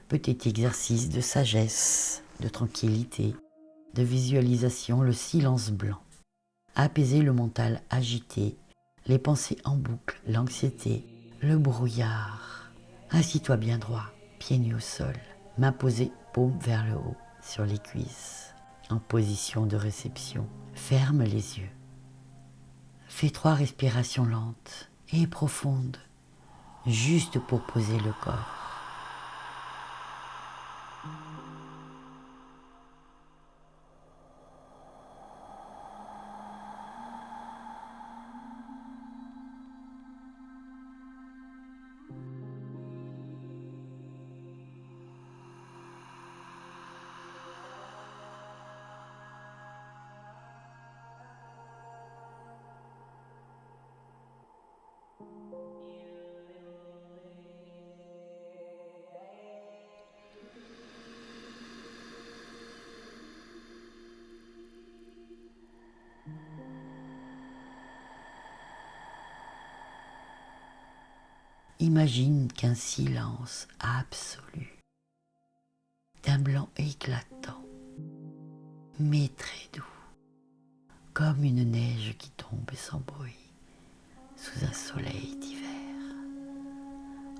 Petit exercice de sagesse, de tranquillité, de visualisation, le silence blanc. Apaiser le mental agité, les pensées en boucle, l'anxiété, le brouillard. Assis-toi bien droit, pieds nus au sol, mains posées, paume vers le haut, sur les cuisses, en position de réception. Ferme les yeux. Fais 3 respirations lentes et profondes, juste pour poser le corps. Imagine qu'un silence absolu, d'un blanc éclatant, mais très doux, comme une neige qui tombe sans bruit sous un soleil d'hiver,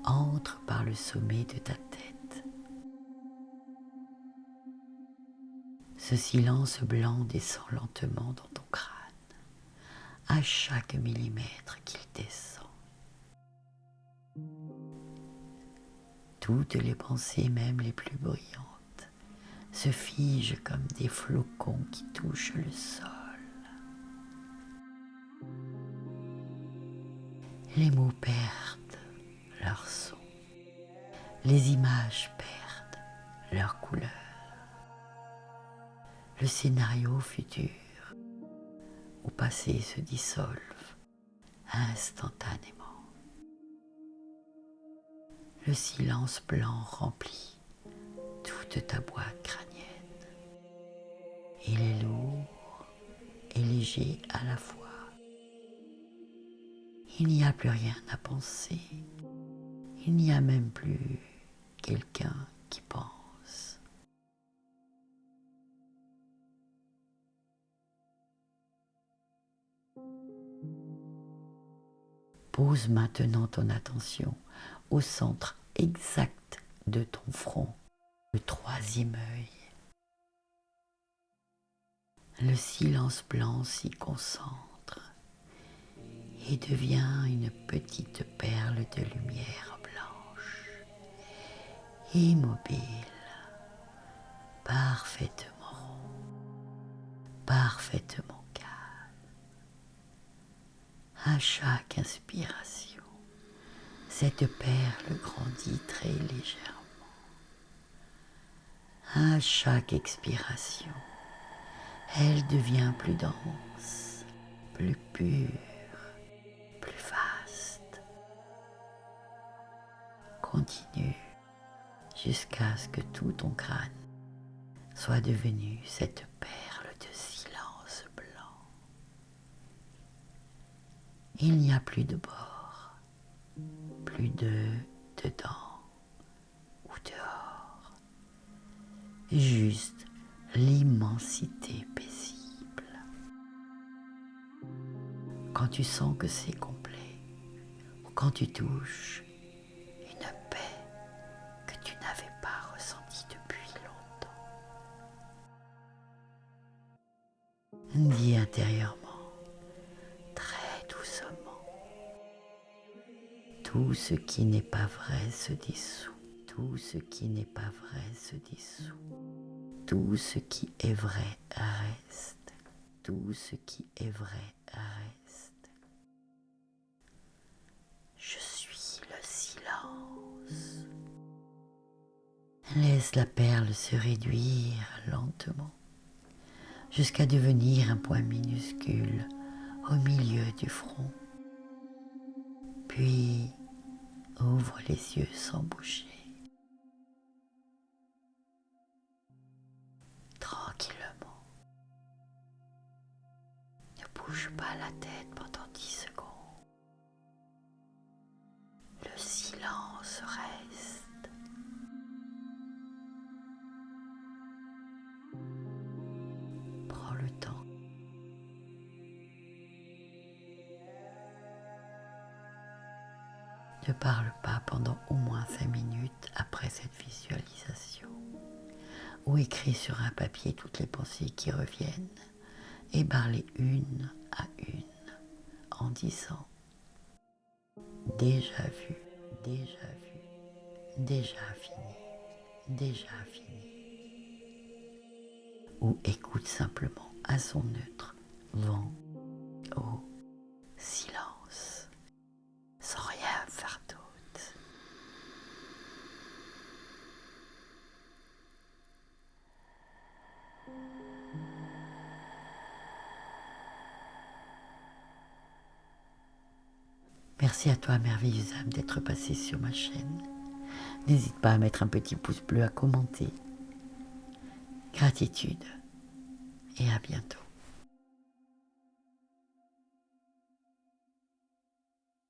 entre par le sommet de ta tête. Ce silence blanc descend lentement dans ton crâne, à chaque millimètre qu'il descend. Toutes les pensées, même les plus brillantes, se figent comme des flocons qui touchent le sol. Les mots perdent leur son, les images perdent leur couleur. Le scénario futur ou passé se dissolve instantanément. Le silence blanc remplit toute ta boîte crânienne. Il est lourd et léger à la fois. Il n'y a plus rien à penser. Il n'y a même plus quelqu'un qui pense. Pose maintenant ton attention au centre exact de ton front, le 3e œil. Le silence blanc s'y concentre et devient une petite perle de lumière blanche, immobile, parfaitement rond, parfaitement calme. À chaque inspiration, cette perle grandit très légèrement. À chaque expiration, elle devient plus dense, plus pure, plus vaste. Continue jusqu'à ce que tout ton crâne soit devenu cette perle de silence blanc. Il n'y a plus de bord, plus de dedans ou dehors, juste l'immensité paisible. Quand tu sens que c'est complet, ou quand tu touches une paix que tu n'avais pas ressentie depuis longtemps. Dis intérieurement, très doucement, tout ce qui n'est pas vrai se dissout. Tout ce qui n'est pas vrai se dissout. Tout ce qui est vrai reste. Tout ce qui est vrai reste. Je suis le silence. Laisse la perle se réduire lentement jusqu'à devenir un point minuscule au milieu du front. Puis ouvre les yeux sans bouger. Tranquillement. Ne bouge pas la tête pendant 10 secondes. Le silence reste. te parle pas pendant au moins 5 minutes après cette visualisation. Ou écris sur un papier toutes les pensées qui reviennent et barre-les une à une en disant déjà vu, déjà vu, déjà fini, déjà fini. Ou écoute simplement à son neutre, vent, eau, silence, sans rien faire d'autre. Merci à toi, merveilleuse âme, d'être passée sur ma chaîne. N'hésite pas à mettre un petit pouce bleu, à commenter. Gratitude et à bientôt.